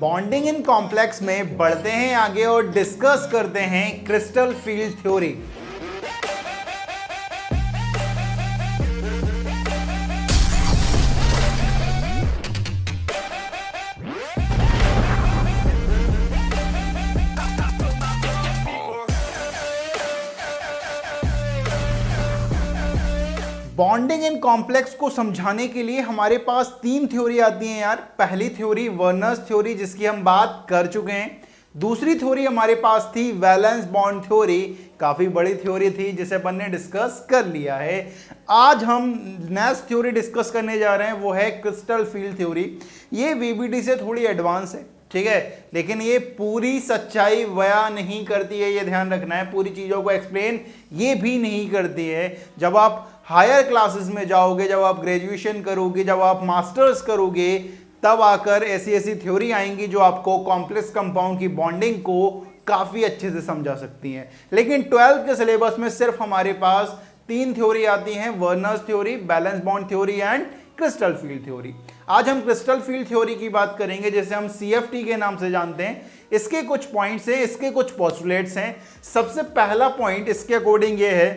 Bonding in complex में बढ़ते हैं आगे और डिस्कस करते हैं crystal field theory. Bonding in complex को समझाने के लिए हमारे पास तीन थ्योरी आती हैं यार। पहली थ्योरी वर्नर्स थ्योरी, जिसकी हम बात कर चुके हैं। दूसरी थ्योरी हमारे पास थी वैलेंस बॉन्ड थ्योरी, काफी बड़ी थ्योरी थी जिसे अपन ने डिस्कस कर लिया है। आज हम नेक्स्ट थ्योरी डिस्कस करने जा रहे हैं, वो है क्रिस्टल फील्ड थ्योरी। ये वीबीडी से थोड़ी एडवांस है, ठीक है, लेकिन ये पूरी सच्चाई बयां नहीं करती है, ये ध्यान रखना है। पूरी चीजों को एक्सप्लेन ये भी नहीं करती है। जब आप हायर क्लासेस में जाओगे, जब आप ग्रेजुएशन करोगे, जब आप मास्टर्स करोगे, तब आकर ऐसी ऐसी थ्योरी आएंगी जो आपको कॉम्प्लेक्स कंपाउंड की बॉन्डिंग को काफी अच्छे से समझा सकती हैं। लेकिन 12th के सिलेबस में सिर्फ हमारे पास तीन थ्योरी आती हैं, Werner's theory, valence bond theory and crystal field theory. आज हम क्रिस्टल फील्ड थ्योरी की बात करेंगे, जैसे हम सीएफटी के नाम से जानते हैं। इसके कुछ पॉइंट्स हैं, इसके कुछ पोस्टुलेट्स हैं। सबसे पहला पॉइंट इसके अकॉर्डिंग ये है,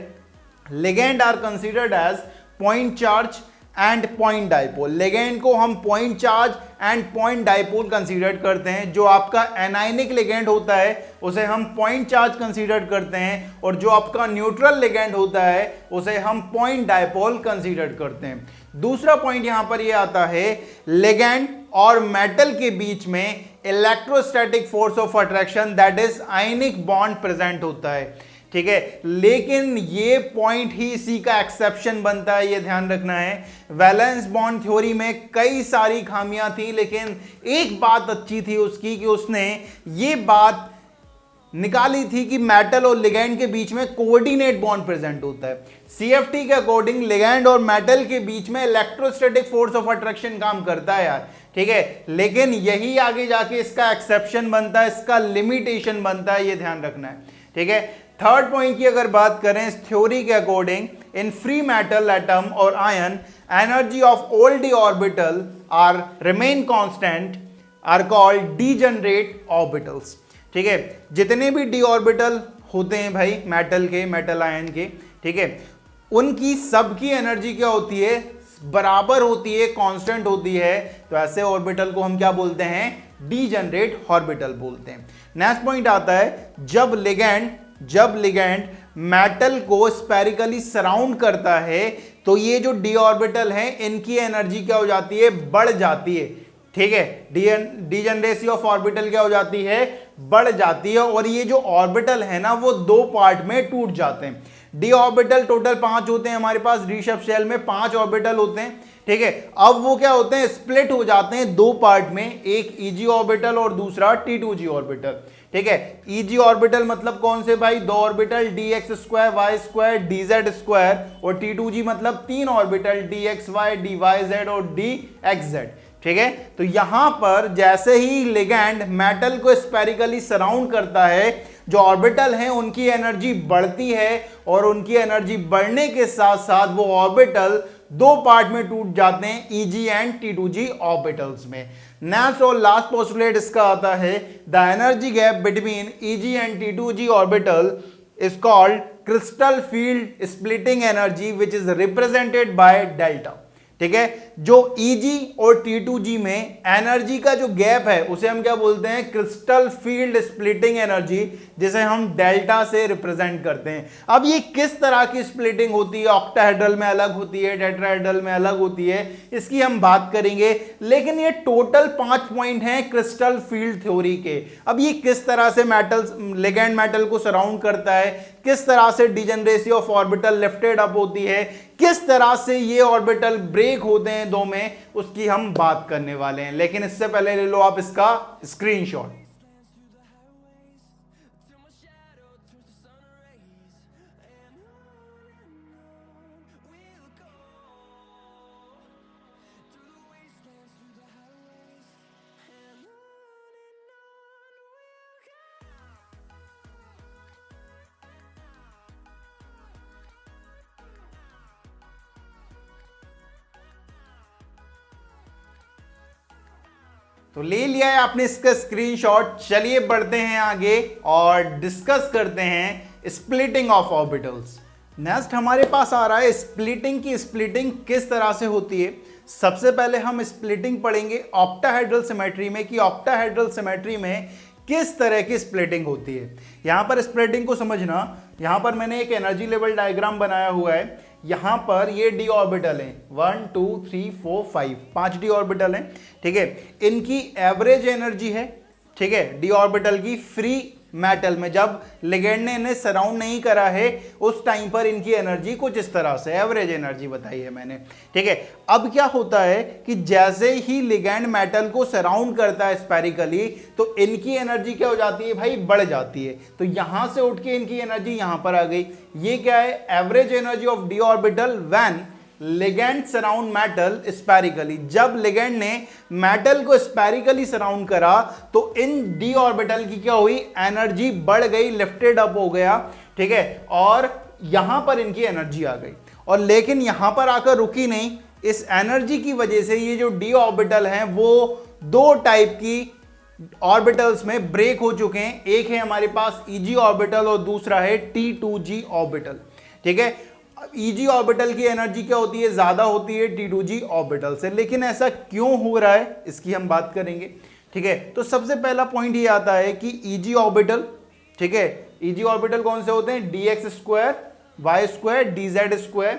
ligand are considered as point charge and point dipole. Ligand को हम point charge and point dipole consider करते हैं। जो आपका एनायनिक लिगेंड होता है उसे हम पॉइंट चार्ज कंसीडर करते हैं, और जो आपका न्यूट्रल लिगेंड होता है उसे हम पॉइंट डाइपोल कंसीडर करते हैं। दूसरा पॉइंट यहां पर यह आता है, लिगेंड और मेटल के बीच में electrostatic force of attraction, that is ionic bond present होता है, ठीक है। लेकिन ये पॉइंट ही इसी का एक्सेप्शन बनता है, ये ध्यान रखना है। वैलेंस बॉन्ड थ्योरी में कई सारी खामियां थी, लेकिन एक बात अच्छी थी उसकी कि उसने ये बात निकाली थी कि मेटल और लिगेंड के बीच में कोऑर्डिनेट बॉन्ड प्रेजेंट होता है। सीएफटी के अकॉर्डिंग लिगेंड और मेटल के बीच में इलेक्ट्रोस्टैटिक फोर्स ऑफ अट्रैक्शन काम करता है यार, ठीक है। लेकिन यही आगे जाके इसका एक्सेप्शन बनता है, इसका लिमिटेशन बनता है, ये ध्यान रखना है, ठीक है। थर्ड पॉइंट की अगर बात करें इस थ्योरी के according, in free metal atom और ion, energy of all d orbital are remain constant, are called degenerate orbitals, ठीक है। जितने भी डी ऑर्बिटल होते हैं भाई मेटल के, मेटल आयन के, ठीक है, उनकी सबकी एनर्जी क्या होती है, बराबर होती है, कांस्टेंट होती है। तो ऐसे ऑर्बिटल को हम क्या बोलते हैं, डीजनरेट ऑर्बिटल बोलते हैं। नेक्स्ट पॉइंट आता है, जब लिगेंड मेटल को स्पेरिकली सराउंड करता है तो ये जो डी ऑर्बिटल है इनकी एनर्जी क्या हो जाती है, बढ़ जाती है, ठीक है। डीजनरेसी ऑफ ऑर्बिटल क्या हो जाती है, बढ़ जाती है। और ये जो ऑर्बिटल है ना वो दो पार्ट में टूट जाते हैं। डी ऑर्बिटल टोटल 5 होते हैं हमारे पास, डी शेप शेल में 5 ऑर्बिटल होते हैं, ठीक है। अब वो क्या होते हैं, स्प्लिट हो जाते हैं दो पार्ट में, एक ईजी ऑर्बिटल और दूसरा T2G ऑर्बिटल, ठीक है। ईजी ऑर्बिटल मतलब कौन से भाई, दो ऑर्बिटल dx² y² dz², और T2G मतलब 3 ऑर्बिटल dxy dyz और dxz, ठीक है। तो यहां पर जैसे ही लिगेंड मेटल को स्पेरिकली सराउंड करता है, जो ऑर्बिटल हैं उनकी एनर्जी बढ़ती है, और उनकी एनर्जी बढ़ने के साथ साथ वो ऑर्बिटल दो पार्ट में टूट जाते हैं, Eg एंड T2G ऑर्बिटल्स में। नेक्स्ट और लास्ट पोस्टुलेट इसका आता है, the energy gap between Eg and T2G orbital is called crystal field splitting energy which is represented by delta, ठीक है। जो Eg और T2G में एनर्जी का जो गैप है उसे हम क्या बोलते हैं, क्रिस्टल फील्ड स्प्लिटिंग एनर्जी, जिसे हम डेल्टा से रिप्रेजेंट करते हैं। अब ये किस तरह की स्प्लिटिंग होती है, ऑक्टाहेड्रल में अलग होती है, टेट्राहेड्रल में अलग होती है, इसकी हम बात करेंगे। लेकिन ये टोटल 5 पॉइंट हैं क्रिस्टल फील्ड थ्योरी के। अब ये किस तरह से मेटल, लिगेंड मेटल को सराउंड करता है, किस तरह से degeneracy of orbital lifted up होती है, किस तरह से ये ऑर्बिटल ब्रेक होते हैं दो में, उसकी हम बात करने वाले हैं। लेकिन इससे पहले ले लो आप इसका स्क्रीनशॉट। तो ले लिया है आपने इसका स्क्रीनशॉट। चलिए बढ़ते हैं आगे और डिस्कस करते हैं स्प्लिटिंग ऑफ ऑर्बिटल्स। नेक्स्ट हमारे पास आ रहा है स्प्लिटिंग की। स्प्लिटिंग किस तरह से होती है। सबसे पहले हम स्प्लिटिंग पढ़ेंगे ऑक्टाहेड्रल सिमेट्री में कि ऑक्टाहेड्रल सिमेट्री में किस तरह की स्प्लिटिंग होती है। यहां पर स्प्लिटिंग को समझना, यहां पर मैंने एक एनर्जी लेवल डायग्राम बनाया हुआ है। यहां पर ये डी ऑर्बिटल है 1 2 3 4 5 5 डी ऑर्बिटल है, ठीक है। इनकी एवरेज एनर्जी है, ठीक है, डी ऑर्बिटल की फ्री मेटल में जब लिगेंड ने इन्हें सराउंड नहीं करा है उस टाइम पर इनकी एनर्जी कुछ इस तरह से एवरेज एनर्जी बताई है मैंने, ठीक है। अब क्या होता है कि जैसे ही लिगेंड मेटल को सराउंड करता है स्पेरिकली तो इनकी एनर्जी क्या हो जाती है भाई, बढ़ जाती है। तो यहां से उठ के इनकी एनर्जी यहां पर आ गई। ये क्या है, average energy of D orbital when ligand surround metal spherically. जब लिगेंड ने मेटल को स्पेरिकली सराउंड करा तो इन डी ऑर्बिटल की क्या हुई, एनर्जी बढ़ गई, लिफ्टेड अप हो गया, ठीक है। और यहां पर इनकी एनर्जी आ गई और लेकिन यहां पर आकर रुकी नहीं। इस एनर्जी की वजह से ये जो डी ऑर्बिटल हैं वो दो टाइप की ऑर्बिटल्स में ब्रेक हो चुके हैं। एक है हमारे पास ईजी ऑर्बिटल और दूसरा है T2G ऑर्बिटल, ठीक है। ईजी ऑर्बिटल की एनर्जी क्या होती है, ज्यादा होती है T2G ऑर्बिटल से। लेकिन ऐसा क्यों हो रहा है इसकी हम बात करेंगे, ठीक है। तो सबसे पहला पॉइंट ये आता है कि ईजी ऑर्बिटल, ठीक है, ईजी ऑर्बिटल कौन से होते हैं, dx square y square dz square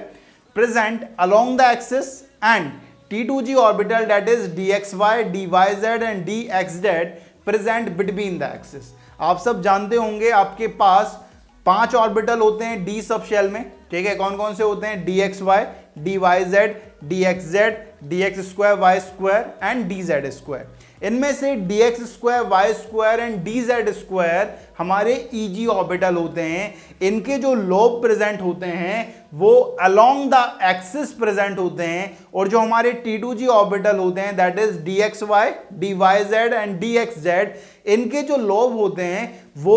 present along the axis and T2G orbital that is dxy dyz and dxz present between the axis. आप सब जानते होंगे आपके पास 5 ऑर्बिटल होते हैं डी सब शेल में, ठीक है। कौन कौन से होते हैं, dxy dyz dxz dx square y square and dz square. इनमें से dx square y square and dz square हमारे ईजी ऑर्बिटल होते हैं। इनके जो लोब प्रेजेंट होते हैं वो अलोंग द एक्सिस प्रेजेंट होते हैं और जो हमारे T2G ऑर्बिटल होते हैं that is dxy dyz and dxz, इनके जो लोब होते हैं वो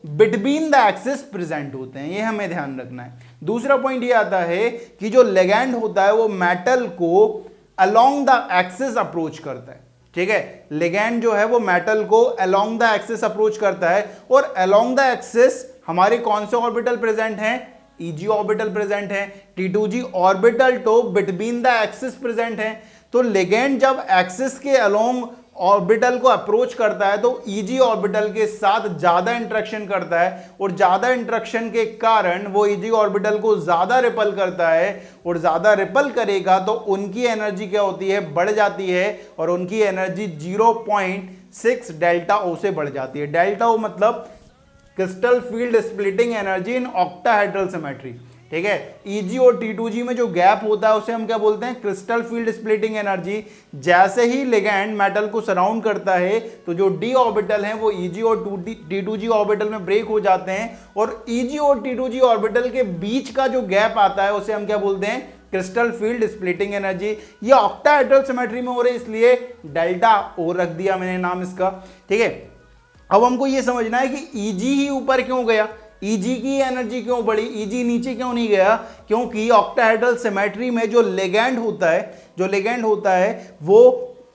बिटवीन द एक्सिस प्रेजेंट होते हैं। ये हमें ध्यान रखना है। दूसरा पॉइंट ये आता है कि जो लिगेंड होता है वो मेटल को अलोंग द एक्सिस अप्रोच करता है, ठीक है। लिगेंड जो है वो मेटल को अलोंग द एक्सिस अप्रोच करता है और अलोंग द एक्सिस हमारे कौन से ऑर्बिटल प्रेजेंट हैं, ईजी ऑर्बिटल प्रेजेंट है। T2G ऑर्बिटल तो बिटवीन द एक्सिस प्रेजेंट है। तो लिगेंड जब एक्सिस के अलोंग ऑर्बिटल को अप्रोच करता है तो ईजी ऑर्बिटल के साथ ज्यादा इंटरेक्शन करता है और ज्यादा इंटरेक्शन के कारण वो ईजी ऑर्बिटल को ज्यादा रिपल करता है और ज्यादा रिपल करेगा तो उनकी एनर्जी क्या होती है, बढ़ जाती है और उनकी एनर्जी 0.6 डेल्टा ओ से बढ़ जाती है। डेल्टा ओ मतलब crystal field splitting energy in octahedral symmetry, ठीक है। ईजी और T2G में जो गैप होता है उसे हम क्या बोलते हैं, क्रिस्टल फील्ड स्प्लिटिंग एनर्जी। जैसे ही लिगेंड मेटल को सराउंड करता है तो जो डी ऑर्बिटल हैं वो ईजी और T2G ऑर्बिटल में ब्रेक हो जाते हैं और ईजी और T2G ऑर्बिटल के बीच का जो गैप आता है उसे हम क्या बोलते हैं, क्रिस्टल फील्ड स्प्लिटिंग एनर्जी। ये ऑक्टाहेड्रल सिमेट्री में हो रही है इसलिए डेल्टा ओ रख दिया मैंने नाम इसका, ठीक है। अब हमको ये समझना है कि ईजी ही ऊपर क्यों गया, ईजी की एनर्जी क्यों बढ़ी, ईजी नीचे क्यों नहीं गया, क्योंकि ऑक्टाहेड्रल सिमेट्री में जो लिगेंड होता है वो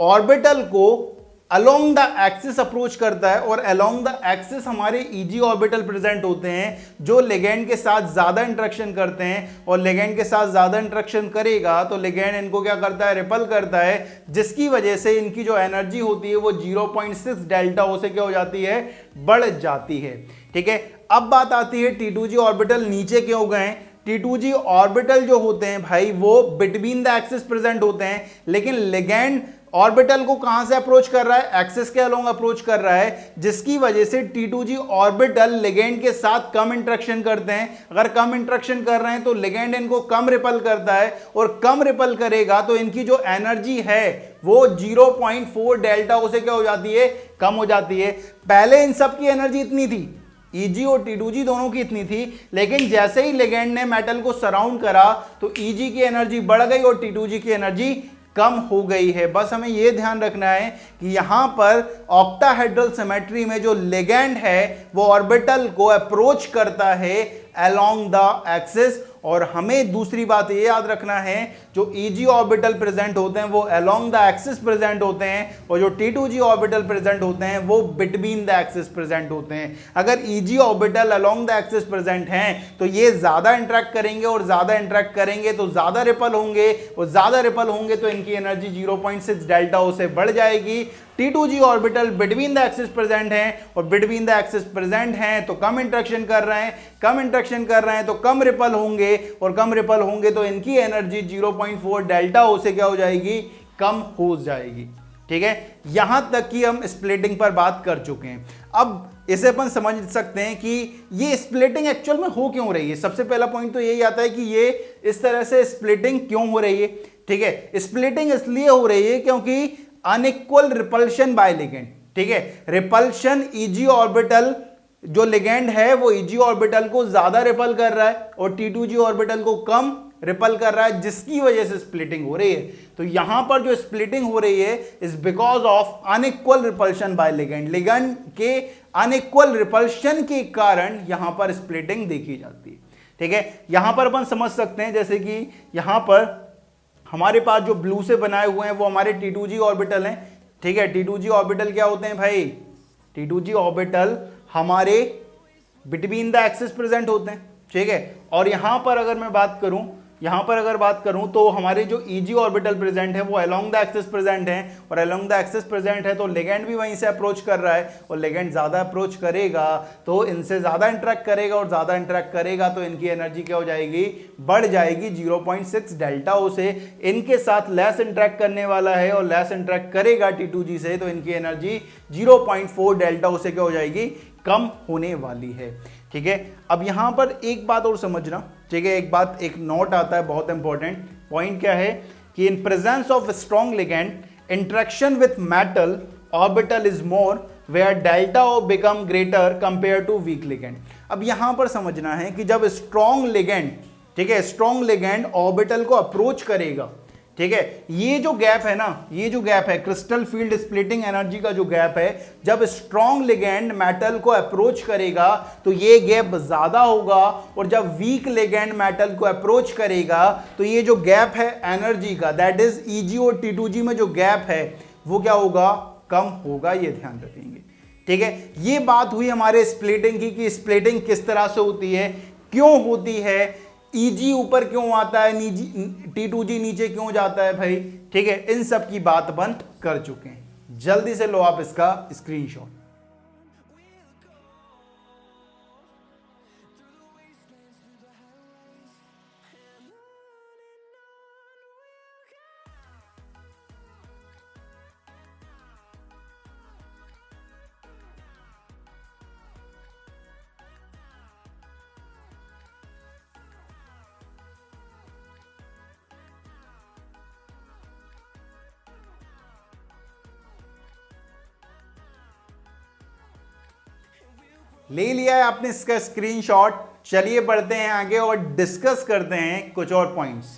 ऑर्बिटल को अलोंग द एक्सिस अप्रोच करता है और अलोंग द एक्सिस हमारे ईजी ऑर्बिटल प्रेजेंट होते हैं जो लिगेंड के साथ ज्यादा इंटरेक्शन करते हैं और लिगेंड के साथ ज्यादा इंटरेक्शन करेगा तो लिगेंड इनको क्या करता है, रिपल करता है, जिसकी वजह से इनकी जो एनर्जी होती है वो 0.6 डेल्टा ओ से क्या हो जाती है, बढ़ जाती है, ठीक है। अब बात आती है T2G ऑर्बिटल नीचे क्यों गए। T2G ऑर्बिटल जो होते हैं भाई वो बिटवीन द एक्सिस प्रेजेंट होते हैं लेकिन लिगेंड ऑर्बिटल को कहां से अप्रोच कर रहा है, एक्सिस के अलोंग अप्रोच कर रहा है, जिसकी वजह से T2G ऑर्बिटल लिगेंड के साथ कम इंटरेक्शन करते हैं। अगर कम इंटरेक्शन कर रहे हैं तो लिगेंड इनको कम रिपल करता है और कम रिपल करेगा तो इनकी जो एनर्जी है वो 0.4 डेल्टा ओ से क्या हो जाती है, कम हो जाती है। पहले इन सब की एनर्जी इतनी थी, ईजी और T2G दोनों की इतनी थी, लेकिन जैसे ही लिगेंड ने मेटल को सराउंड करा तो ईजी की एनर्जी बढ़ गई और T2G की एनर्जी कम हो गई है। बस हमें यह ध्यान रखना है कि यहां पर ऑक्टाहेड्रल सिमेट्री में जो लिगेंड है वो ऑर्बिटल को अप्रोच करता है अलोंग द एक्सिस और हमें दूसरी बात ये याद रखना है, जो Eg ऑर्बिटल प्रेजेंट होते हैं वो अलोंग द एक्सिस प्रेजेंट होते हैं, और जो T2g ऑर्बिटल प्रेजेंट होते हैं वो बिटवीन द एक्सिस प्रेजेंट होते हैं। अगर Eg orbital along the axis present हैं तो ये ज्यादा इंटरेक्ट करेंगे, और ज्यादा इंटरेक्ट करेंगे तो ज्यादा रिपल होंगे, और ज्यादा रिपल होंगे तो इनकी एनर्जी 0.6 डेल्टा ओ से बढ़ जाएगी। T2g orbital between the axis present हैं, और बिटवीन द एक्सिस प्रेजेंट हैं तो कम इंटरेक्शन कर रहे हैं, कम इंटरेक्शन कर रहे हैं तो कम रिपल होंगे, और कम रिपल होंगे तो इनकी एनर्जी 0.4 डेल्टा ओ से क्या हो जाएगी, कम हो जाएगी। ठीक है, यहां तक कि हम स्प्लिटिंग पर बात कर चुके हैं। अब इसे अपन समझ सकते हैं कि ये स्प्लिटिंग एक्चुअल में हो क्यों रही है। सबसे पहला पॉइंट तो यही आता है कि ये इस तरह से स्प्लिटिंग क्यों हो रही है। ठीक है, स्प्लिटिंग इसलिए हो रही है क्योंकि अनइक्वल रिपल्शन बाय लिगेंड। ठीक है, रिपल्शन Eg ऑर्बिटल जो लिगेंड है वो Eg ऑर्बिटल को ज्यादा रिपल कर रहा है और T2g ऑर्बिटल को कम रिपल कर रहा है, जिसकी वजह से स्प्लिटिंग हो रही है। तो यहां पर जो स्प्लिटिंग हो रही है is because of unequal repulsion by ligand. Ligand के अनइक्वल रिपल्शन के कारण यहां पर स्प्लिटिंग देखी जाती है। ठीक है, यहां पर अपन समझ सकते हैं जैसे कि यहां पर हमारे पास जो ब्लू से बनाए हुए हैं वो हमारे T2g ऑर्बिटल हैं। ठीक है, T2g ऑर्बिटल क्या होते हैं भाई, T2g ऑर्बिटल हमारे बिटवीन द एक्सिस प्रेजेंट होते हैं। ठीक है, और यहां पर अगर मैं बात करूं तो हमारे जो Eg ऑर्बिटल प्रेजेंट है वो अलोंग द एक्सिस प्रेजेंट है, और अलोंग द एक्सिस प्रेजेंट है तो लिगेंड भी वहीं से अप्रोच कर रहा है, और लिगेंड ज्यादा अप्रोच करेगा तो इनसे ज्यादा इंटरेक्ट करेगा, और ज्यादा इंटरेक्ट करेगा तो इनकी एनर्जी क्या हो जाएगी, बढ़ जाएगी 0.6 डेल्टा ओ से। इनके साथ लेस इंटरेक्ट करने वाला है और लेस इंटरेक्ट करेगा T2g से, तो इनकी एनर्जी 0.4 डेल्टा ओ से क्या हो जाएगी, कम होने वाली है। ठीक है, अब यहां पर एक बात और समझना। ठीक है, एक नोट आता है बहुत इंपॉर्टेंट पॉइंट, क्या है कि in presence of strong ligand interaction with metal orbital is more where delta o become greater compare to weak ligand. अब यहां पर समझना है कि जब स्ट्रॉन्ग लिगेंड, ठीक है, स्ट्रॉन्ग लिगेंड ऑर्बिटल को अप्रोच करेगा, ठीक है, ये जो गैप है ना, ये जो गैप है क्रिस्टल फील्ड स्प्लिटिंग एनर्जी का जो गैप है, जब स्ट्रॉन्ग लिगेंड मेटल को अप्रोच करेगा तो ये गैप ज्यादा होगा, और जब वीक लिगेंड मेटल को अप्रोच करेगा तो ये जो गैप है एनर्जी का, दैट इज Eg और T2g में जो गैप है वो क्या होगा, कम होगा। ये ध्यान रखेंगे। ठीक है, ये बात हुई हमारे स्प्लिटिंग की कि स्प्लिटिंग किस तरह से होती है, क्यों होती है, Eg ऊपर क्यों आता है, T2g नीचे क्यों जाता है भाई। ठीक है, इन सब की बात अपन कर चुके हैं। जल्दी से लो आप इसका स्क्रीनशॉट। ले लिया है आपने इसका स्क्रीनशॉट। चलिए बढ़ते हैं आगे और डिस्कस करते हैं कुछ और पॉइंट्स।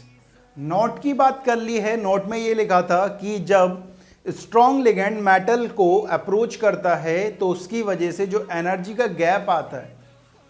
नोट की बात कर ली है। नोट में ये लिखा था कि जब स्ट्रॉन्ग लिगेंड मेटल को अप्रोच करता है तो उसकी वजह से जो एनर्जी का गैप आता है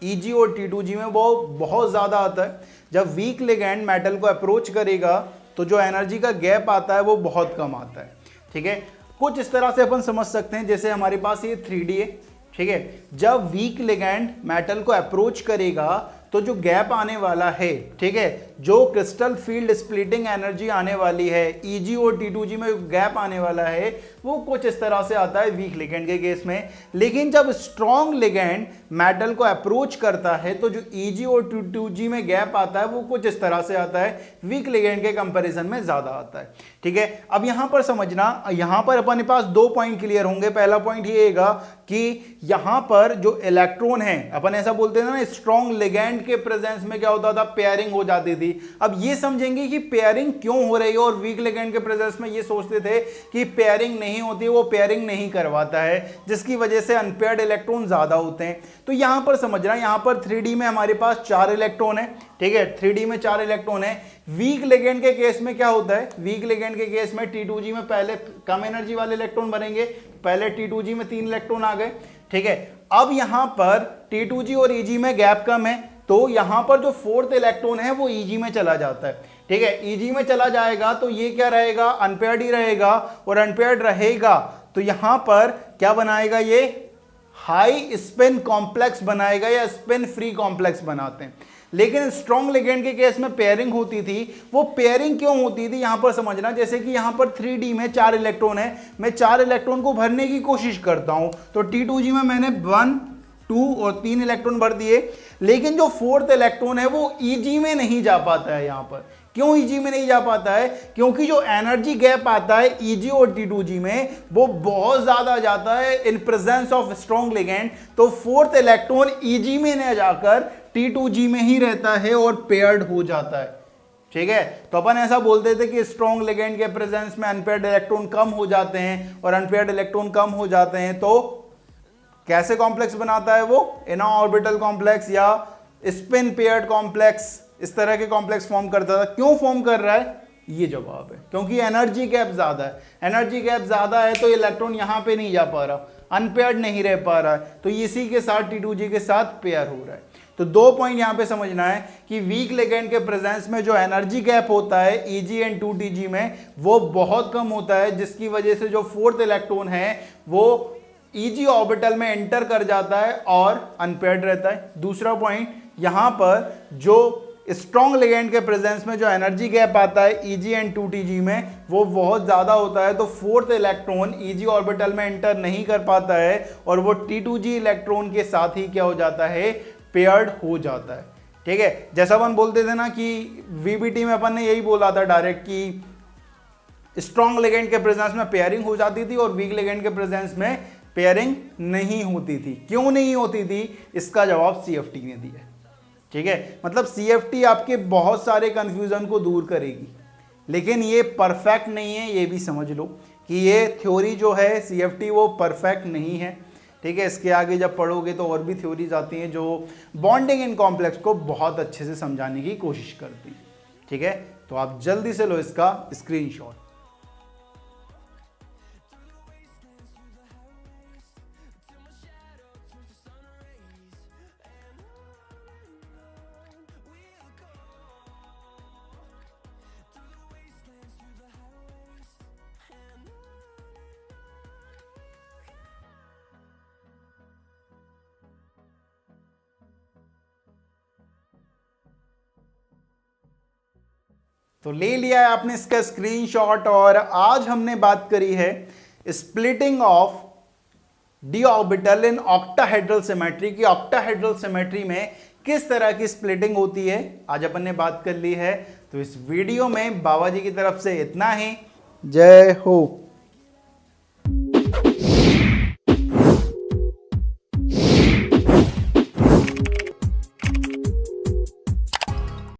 Eg और T2g में वो बहुत ज़्यादा आता है। जब वीक लिगेंड मेटल को अप्रोच करेगा तो जो एनर्जी का गैप आता है वो बहुत कम आता है। ठीक है, कुछ इस तरह से अपन समझ सकते हैं, जैसे हमारे पास ये 3D है। ठीक है, जब वीक लिगेंड मेटल को अप्रोच करेगा तो जो गैप आने वाला है, ठीक है, जो क्रिस्टल फील्ड स्प्लिटिंग एनर्जी आने वाली है Eg और T2g में गैप आने वाला है वो कुछ इस तरह से आता है वीक लिगेंड के केस में। लेकिन जब स्ट्रॉन्ग लिगेंड मेटल को अप्रोच करता है तो जो Eg और T2g में गैप आता है वो कुछ इस तरह से आता है, वीक लिगेंड के कंपैरिजन में ज्यादा आता है। ठीक है, अब यहां पर समझना, यहां पर अपने पास दो पॉइंट क्लियर होंगे। पहला पॉइंट ये रहेगा कि यहां पर जो इलेक्ट्रॉन है, अपन ऐसा बोलते हैं ना, स्ट्रॉन्ग लिगेंड के प्रेजेंस में क्या होता था, पेयरिंग हो जाती थी। अब ये समझेंगे कि पेयरिंग क्यों हो रही है, और वीक लिगेंड के प्रेजेंस में ये सोचते थे कि पेयरिंग नहीं होती, वो पेयरिंग नहीं करवाता है, जिसकी वजह से अनपेयर्ड इलेक्ट्रॉन ज्यादा होते हैं। तो यहां पर समझना, यहां पर 3D में हमारे पास 4 इलेक्ट्रॉन है। ठीक है, 3D में 4 इलेक्ट्रॉन है। वीक लिगेंड के केस में क्या होता है, वीक लिगेंड के केस में T2g में पहले कम एनर्जी वाले इलेक्ट्रॉन बनेंगे, पहले T2g में 3 इलेक्ट्रॉन आ गए। ठीक है, अब यहां पर T2g और Eg में गैप कम है, तो यहां पर जो फोर्थ इलेक्ट्रॉन है वो Eg में चला जाता है। ठीक है, Eg में चला जाएगा तो ये क्या रहेगा, अनपेयर्ड ही रहेगा, और अनपेयर्ड रहेगा तो यहां पर क्या बनाएगा, ये हाई स्पिन कॉम्प्लेक्स बनाएगा या स्पिन फ्री कॉम्प्लेक्स बनाते हैं। लेकिन स्ट्रॉन्ग लिगेंड के केस में पेयरिंग होती थी। वो पेयरिंग क्यों होती थी यहां पर समझना, जैसे कि यहां पर 3D में 4 इलेक्ट्रॉन है, मैं 4 इलेक्ट्रॉन को भरने की कोशिश करता हूं, तो T2G में मैंने 1, 2 और 3 इलेक्ट्रॉन भर दिए, लेकिन जो फोर्थ इलेक्ट्रॉन है वो Eg में नहीं जा पाता है। यहां पर क्यों Eg में नहीं जा पाता है, क्योंकि जो एनर्जी गैप आता है Eg और T2G में वो बहुत ज्यादा जाता है इन प्रेजेंस ऑफ स्ट्रॉन्ग लिगेंड। तो फोर्थ इलेक्ट्रॉन Eg में न जाकर T2G में ही रहता है और पेयर्ड हो जाता है। ठीक है, तो अपन ऐसा बोलते थे कि स्ट्रॉन्ग लिगेंड के प्रेजेंस में अनपेयर्ड इलेक्ट्रॉन कम हो जाते हैं, और अनपेयर्ड इलेक्ट्रॉन कम हो जाते हैं तो कैसे कॉम्प्लेक्स बनाता है वो, इनर ऑर्बिटल कॉम्प्लेक्स या स्पिन पेयर्ड कॉम्प्लेक्स, इस तरह के कॉम्प्लेक्स फॉर्म करता था। क्यों फॉर्म कर रहा है, ये जवाब है, क्योंकि एनर्जी गैप ज्यादा है। एनर्जी गैप ज्यादा है तो इलेक्ट्रॉन यहां पे नहीं जा पा रहा, अनपेयर्ड नहीं रह पा रहा है, तो इसी के साथ T2G के साथ पेयर हो रहा है। तो 2 पॉइंट यहां पे समझना है कि वीक लिगेंड के प्रेजेंस में जो एनर्जी गैप होता है Eg एंड 2Tg में वो बहुत कम होता है, जिसकी वजह से जो फोर्थ इलेक्ट्रॉन है वो Eg ऑर्बिटल में एंटर कर जाता है और अनपेयर्ड रहता है। दूसरा पॉइंट, यहां पर जो स्ट्रॉन्ग लिगेंड के प्रेजेंस में जो एनर्जी गैप आता है Eg एंड 2Tg में वो बहुत ज्यादा होता है, तो फोर्थ इलेक्ट्रॉन Eg ऑर्बिटल में एंटर नहीं कर पाता है और वो T2G इलेक्ट्रॉन के साथ ही क्या हो जाता है, पेयर्ड हो जाता है। ठीक है, जैसा अपन बोलते थे ना कि VBT में अपन ने यही बोला था डायरेक्ट कि स्ट्रॉन्ग लिगेंड के प्रेजेंस में पेयरिंग हो जाती थी और वीक लिगेंड के प्रेजेंस में पेयरिंग नहीं होती थी। क्यों नहीं होती थी, इसका जवाब CFT ने दिया। ठीक है, मतलब CFT आपके बहुत सारे कंफ्यूजन को दूर करेगी, लेकिन ये परफेक्ट नहीं है, ये भी समझ लो कि ये थ्योरी जो है CFT वो परफेक्ट नहीं है। ठीक है, इसके आगे जब पढ़ोगे तो और भी थ्योरीज आती हैं जो बॉन्डिंग इन कॉम्प्लेक्स को बहुत अच्छे से समझाने की कोशिश करती हैं। ठीक है, तो आप जल्दी से लो इसका स्क्रीनशॉट। तो ले लिया है आपने इसका स्क्रीनशॉट, और आज हमने बात करी है splitting of D orbital in octahedral symmetry की। ऑक्टाहेड्रल सिमेट्री में किस तरह की स्प्लिटिंग होती है आज अपन ने बात कर ली है। तो इस वीडियो में बाबा जी की तरफ से इतना ही। जय हो।